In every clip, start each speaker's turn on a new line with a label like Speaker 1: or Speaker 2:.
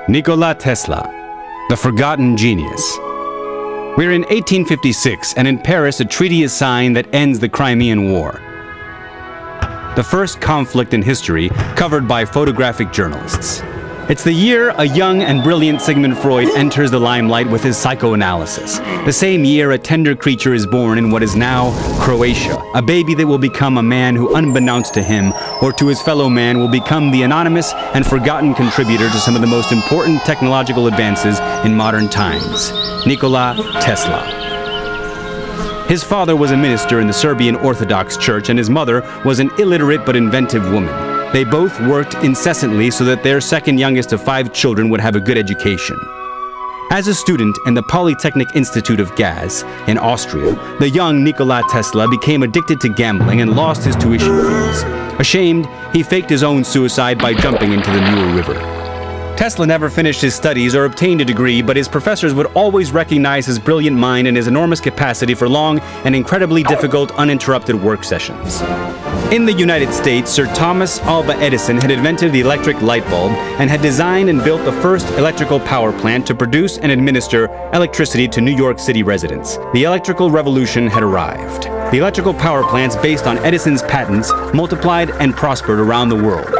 Speaker 1: Nikola Tesla, the forgotten genius. We're in 1856, and in Paris a treaty is signed that ends the Crimean War. The first conflict in history covered by photographic journalists. It's the year a young and brilliant Sigmund Freud enters the limelight with his psychoanalysis. The same year a tender creature is born in what is now Croatia, a baby that will become a man who, unbeknownst to him or to his fellow man, will become the anonymous and forgotten contributor to some of the most important technological advances in modern times, Nikola Tesla. His father was a minister in the Serbian Orthodox Church, and his mother was an illiterate but inventive woman. They both worked incessantly so that their second youngest of 5 children would have a good education. As a student in the Polytechnic Institute of Gaz in Austria, the young Nikola Tesla became addicted to gambling and lost his tuition fees. Ashamed, he faked his own suicide by jumping into the Mur River. Tesla never finished his studies or obtained a degree, but his professors would always recognize his brilliant mind and his enormous capacity for long and incredibly difficult uninterrupted work sessions. In the United States, Sir Thomas Alva Edison had invented the electric light bulb and had designed and built the first electrical power plant to produce and administer electricity to New York City residents. The electrical revolution had arrived. The electrical power plants based on Edison's patents multiplied and prospered around the world.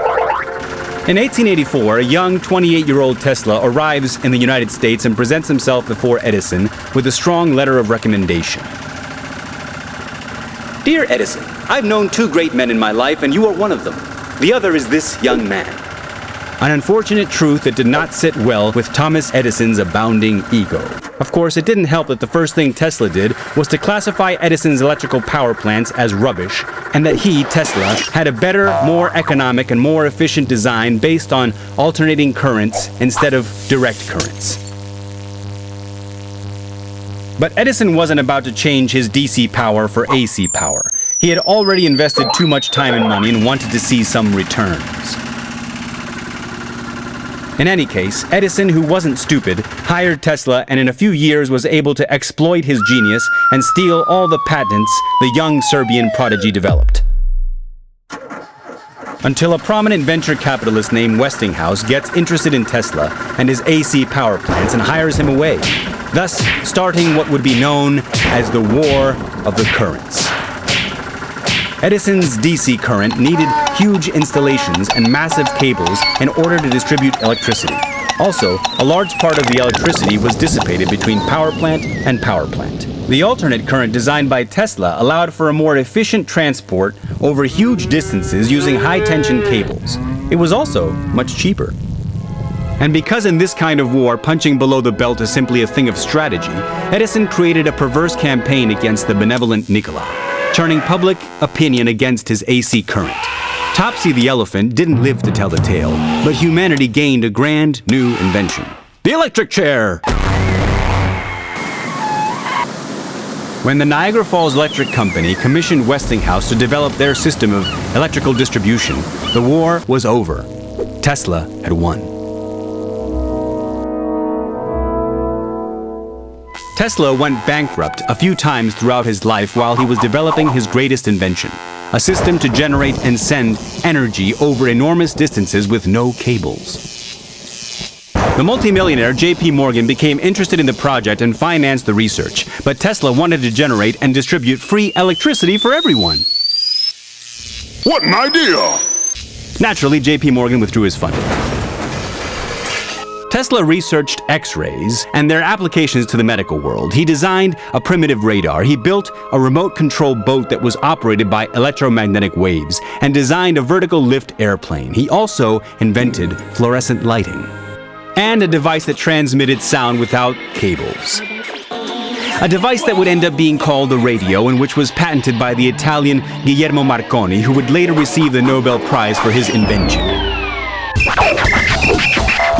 Speaker 1: In 1884, a young 28-year-old Tesla arrives in the United States and presents himself before Edison with a strong letter of recommendation. Dear Edison, I've known 2 great men in my life, and you are one of them. The other is this young man. An unfortunate truth that did not sit well with Thomas Edison's abounding ego. Of course, it didn't help that the first thing Tesla did was to classify Edison's electrical power plants as rubbish, and that he, Tesla, had a better, more economic, and more efficient design based on alternating currents instead of direct currents. But Edison wasn't about to change his DC power for AC power. He had already invested too much time and money and wanted to see some returns. In any case, Edison, who wasn't stupid, hired Tesla and in a few years was able to exploit his genius and steal all the patents the young Serbian prodigy developed. Until a prominent venture capitalist named Westinghouse gets interested in Tesla and his AC power plants and hires him away, thus starting what would be known as the War of the Currents. Edison's DC current needed huge installations and massive cables in order to distribute electricity. Also, a large part of the electricity was dissipated between power plant and power plant. The alternate current designed by Tesla allowed for a more efficient transport over huge distances using high-tension cables. It was also much cheaper. And because in this kind of war, punching below the belt is simply a thing of strategy, Edison created a perverse campaign against the benevolent Nikola, turning public opinion against his AC current. Topsy the elephant didn't live to tell the tale, but humanity gained a grand new invention: the electric chair! When the Niagara Falls Electric Company commissioned Westinghouse to develop their system of electrical distribution, the war was over. Tesla had won. Tesla went bankrupt a few times throughout his life while he was developing his greatest invention, a system to generate and send energy over enormous distances with no cables. The multimillionaire J.P. Morgan became interested in the project and financed the research, but Tesla wanted to generate and distribute free electricity for everyone.
Speaker 2: What an idea!
Speaker 1: Naturally, J.P. Morgan withdrew his funding. Tesla researched X-rays and their applications to the medical world. He designed a primitive radar. He built a remote-controlled boat that was operated by electromagnetic waves and designed a vertical lift airplane. He also invented fluorescent lighting and a device that transmitted sound without cables. A device that would end up being called the radio, and which was patented by the Italian Guillermo Marconi, who would later receive the Nobel Prize for his invention.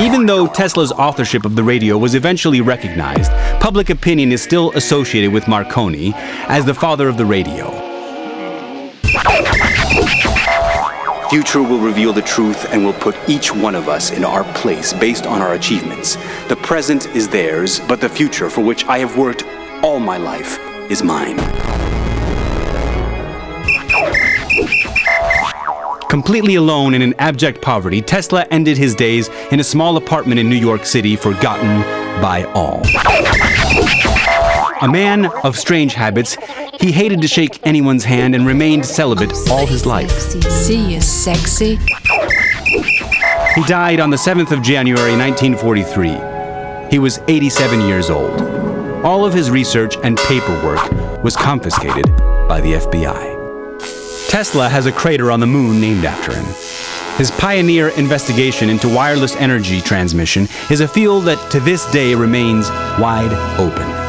Speaker 1: Even though Tesla's authorship of the radio was eventually recognized, public opinion is still associated with Marconi as the father of the radio. Future will reveal the truth and will put each one of us in our place based on our achievements. The present is theirs, but the future, for which I have worked all my life, is mine. Completely alone and in abject poverty, Tesla ended his days in a small apartment in New York City, forgotten by all. A man of strange habits, he hated to shake anyone's hand and remained celibate all his life.
Speaker 3: See you, sexy.
Speaker 1: He died on the 7th of January, 1943. He was 87 years old. All of his research and paperwork was confiscated by the FBI. Tesla has a crater on the moon named after him. His pioneer investigation into wireless energy transmission is a field that to this day remains wide open.